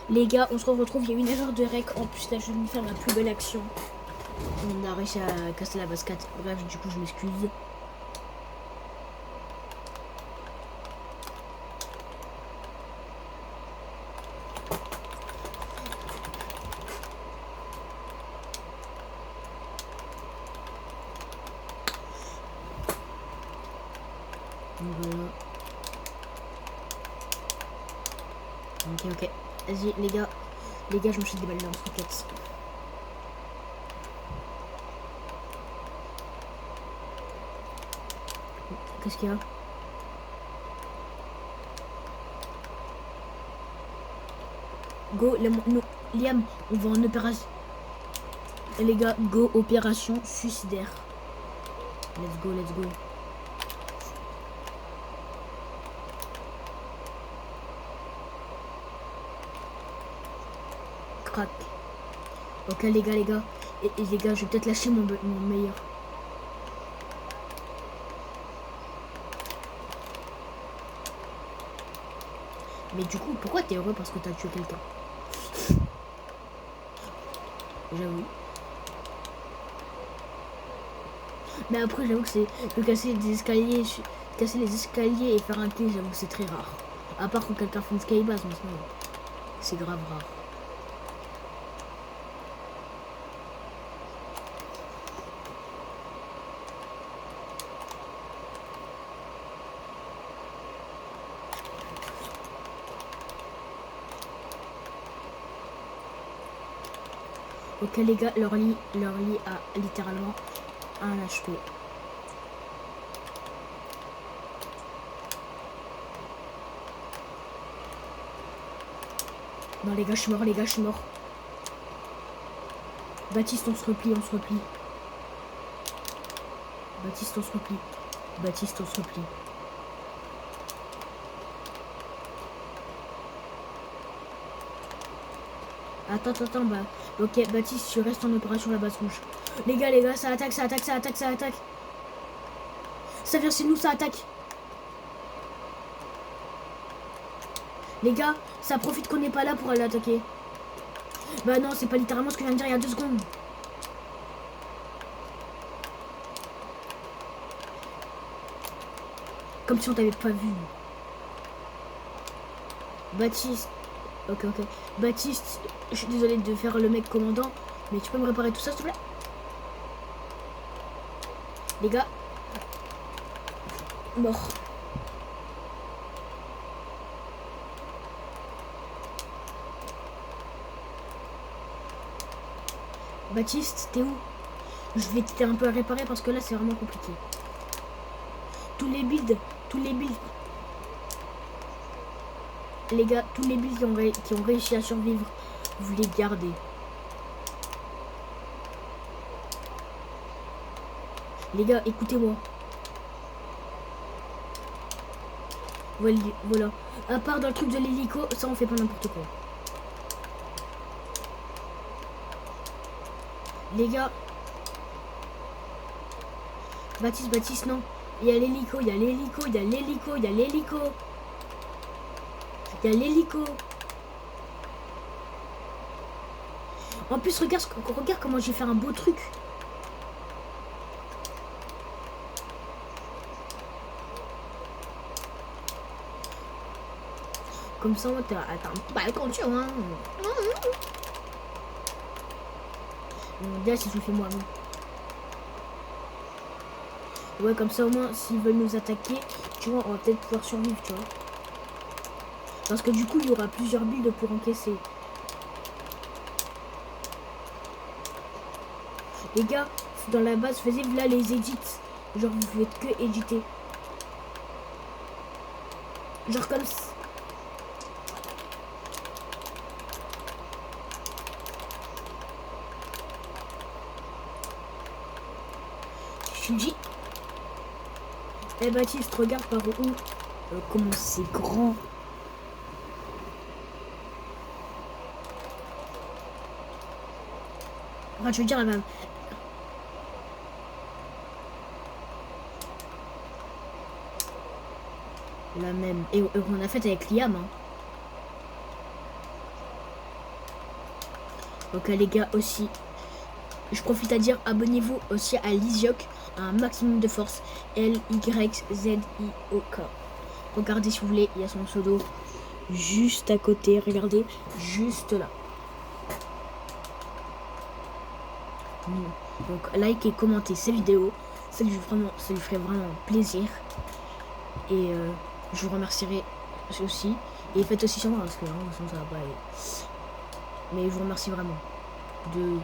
Les gars, on se retrouve, il y a une erreur de rec. En plus, là, je vais me faire la plus belle action. On a réussi à casser la base 4. Bref, du coup, je m'excuse. Voilà. Ok. Vas-y, les gars. Les gars, je me chute des balles là, en fait. Qu'est-ce qu'il y a? Go, Liam, on va en opération. Les gars, go, opération suicidaire. Let's go. Crac. Ok, les gars. Et les gars, je vais peut-être lâcher mon meilleur. Mais du coup, pourquoi t'es heureux parce que t'as tué quelqu'un? J'avoue. Mais après, j'avoue que c'est de casser des escaliers, casser les escaliers et faire un kill, j'avoue que c'est très rare. À part quand quelqu'un fait une skybase, mais sinon, c'est grave rare. Ok les gars, leur lit a littéralement un HP. Non les gars, je suis mort. Baptiste, on se replie. Baptiste, on se replie. Attends, bah. Ok, Baptiste, tu restes en opération la base rouge. Les gars, ça attaque. Ça vient chez nous, ça attaque. Les gars, ça profite qu'on n'est pas là pour aller attaquer. Bah non, c'est pas littéralement ce que je viens de dire il y a 2 secondes. Comme si on t'avait pas vu. Baptiste. Ok. Baptiste, je suis désolé de faire le mec commandant, mais tu peux me réparer tout ça, s'il te plaît? Les gars. Mort. Baptiste, t'es où? Je vais t'aider un peu à réparer parce que là, c'est vraiment compliqué. Tous les builds. Les gars, tous les builds qui ont réussi à survivre, vous les gardez. Les gars, écoutez-moi. Voilà. À part dans le truc de l'hélico, ça on fait pas n'importe quoi. Les gars. Baptiste, non. Il y a l'hélico. En plus, regarde comment j'ai fait un beau truc. Comme ça, t'as un balcon, tu vois. Déjà, si je le fais moi, non. Ouais, comme ça, au moins, s'ils veulent nous attaquer, tu vois, on va peut-être pouvoir survivre, tu vois. Parce que du coup, il y aura plusieurs builds pour encaisser. Les gars, dans la base, faisiez là les edits. Genre, vous faites que éditer. Genre comme ça. Je me dis. Eh Baptiste, regarde par où. Comment c'est grand. Enfin, je veux dire, la même. Et on a fait avec Liam. Hein. Donc les gars aussi, je profite à dire, abonnez-vous aussi à Lysioc, un maximum de force, Lyziook. Regardez si vous voulez, il y a son pseudo juste à côté, regardez, juste là. Donc like et commentez ces vidéos, ça lui ferait vraiment plaisir. Et je vous remercierai aussi. Et faites aussi sur moi parce que vraiment ça va pas aller. Mais je vous remercie vraiment de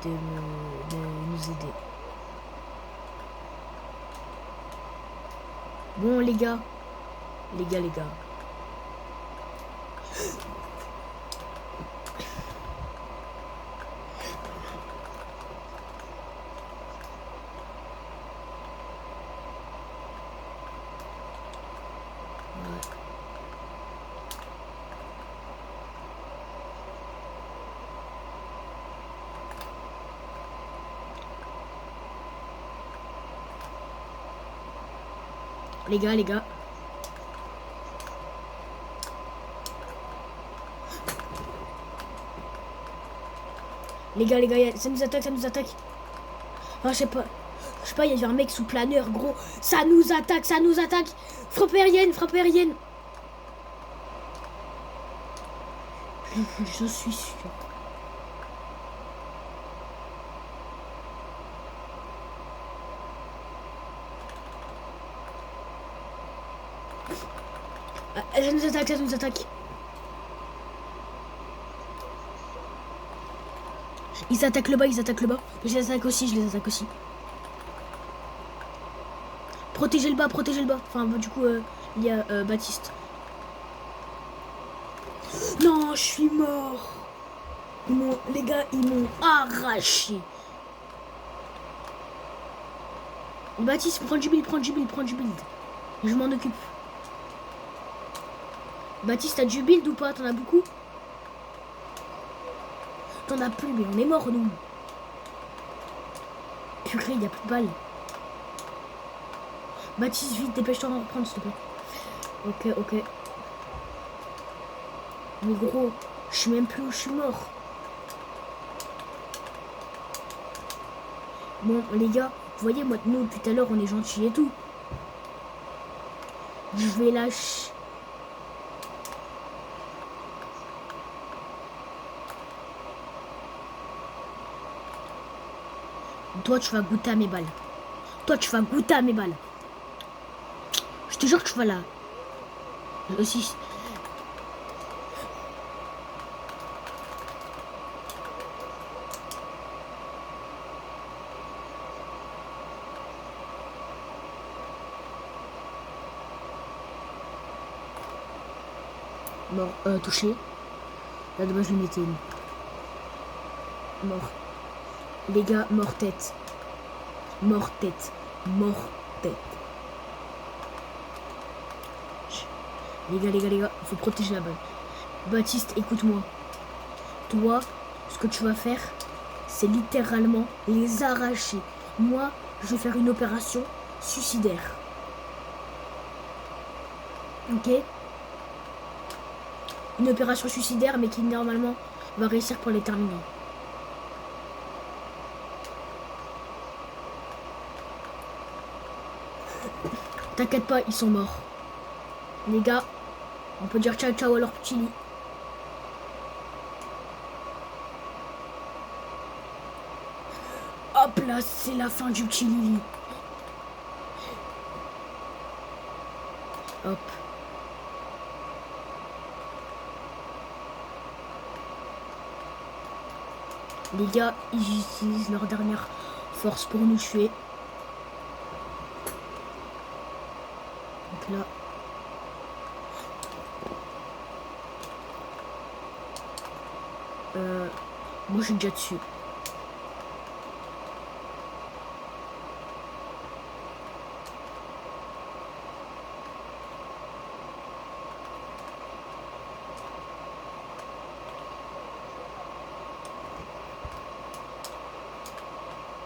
nous aider. Bon les gars. Les gars. Les gars, ça nous attaque. Ah, je sais pas, il y a un mec sous planeur, gros. Ça nous attaque. Frappe aérienne. Je suis sûr. Ah, ça nous attaque. Ils attaquent le bas. Je les attaque aussi. Protégez le bas. Enfin, du coup, il y a Baptiste. Non, je suis mort. Les gars, ils m'ont arraché. Baptiste, prends du build. Je m'en occupe. Baptiste, t'as du build ou pas? T'en as beaucoup? T'en as plus, mais on est mort, nous. Purée, il n'y a plus de balles. Baptiste, vite, dépêche-toi d'en reprendre, s'il te plaît. Ok. Mais gros, je sais même plus où je suis mort. Bon, les gars, vous voyez, moi, nous, depuis tout à l'heure, on est gentils et tout. Je vais lâcher. Toi, tu vas goûter à mes balles. Je te jure que tu vas là. Aussi. Mort, touché. Là, de base, je lui mettais une. Mort. Les gars, mort tête. Les gars, il faut protéger la balle. Baptiste, écoute-moi. Toi, ce que tu vas faire, c'est littéralement les arracher. Moi, je vais faire une opération suicidaire. Ok? Une opération suicidaire, mais qui normalement va réussir pour les terminer. T'inquiète pas, ils sont morts. Les gars, on peut dire ciao à leur petit lit. Hop là, c'est la fin du petit lit. Hop. Les gars, ils utilisent leur dernière force pour nous tuer. Donc là. Moi je suis déjà dessus.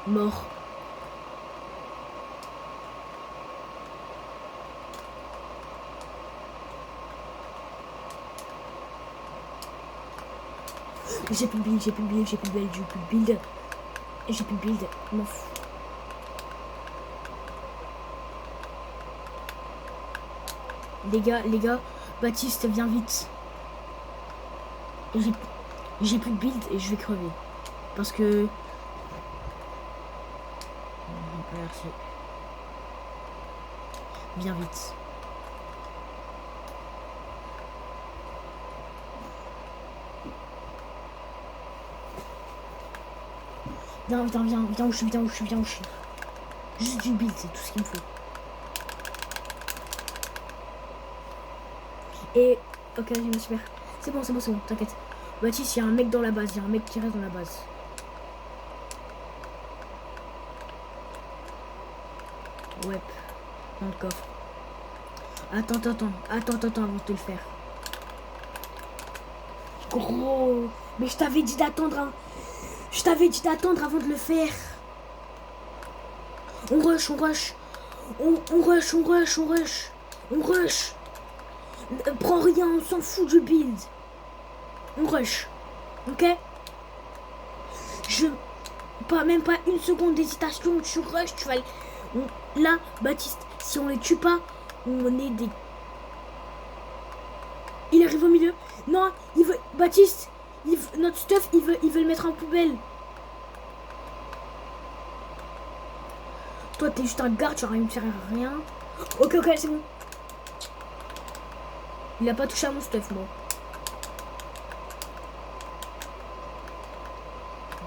Mort. J'ai plus de build, j'ai plus de build, j'ai plus de build, j'ai plus de build. J'ai plus de build, je m'en fous. Les gars, Baptiste, viens vite. J'ai plus de build et je vais crever. Parce que... Merci. Viens vite. Viens où je suis, viens où je suis, viens où je suis. Juste du build, c'est tout ce qu'il me faut. Et... Ok, vas-y, super. C'est bon, t'inquiète. Baptiste, il y a un mec dans la base, il y a un mec qui reste dans la base. Ouais, dans le coffre. Attends avant de te le faire. Gros, mais je t'avais dit d'attendre, hein. Je t'avais dit d'attendre avant de le faire. On rush. On rush. Prends rien, on s'en fout du build. On rush. Ok? Même pas une seconde d'hésitation, tu rush, tu vas... Là, Baptiste, si on les tue pas, on est des... Il arrive au milieu. Non, il veut... Baptiste, notre stuff, il veut le mettre en poubelle. Toi, t'es juste un garde, tu aurais me faire rien. Ok, c'est bon. Il a pas touché à mon stuff, moi.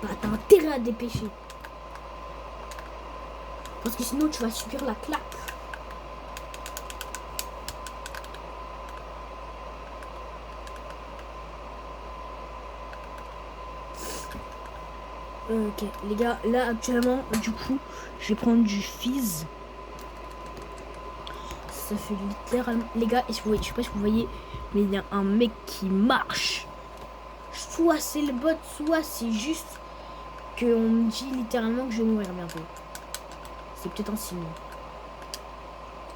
Bah, t'as intérêt à te dépêcher. Parce que sinon, tu vas subir la claque. Ok, les gars, là, actuellement, du coup, je vais prendre du fizz. Ça fait littéralement... Les gars, je sais pas si vous voyez, mais il y a un mec qui marche. Soit c'est le bot, soit c'est juste qu'on me dit littéralement que je vais mourir bientôt. C'est peut-être un signe.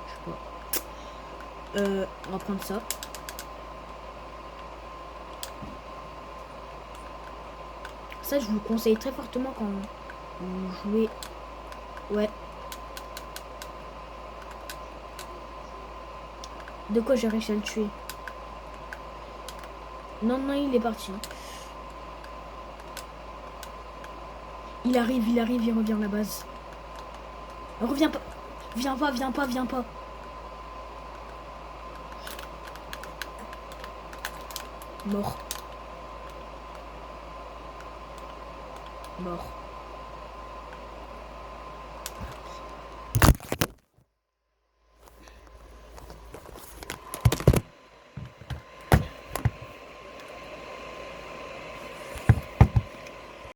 Je sais pas. On va prendre ça. Ça, je vous le conseille très fortement quand vous jouez. Ouais. De quoi j'ai réussi à le tuer? Non, il est parti. Il arrive, il revient à la base. Reviens pas. Viens pas. Mort.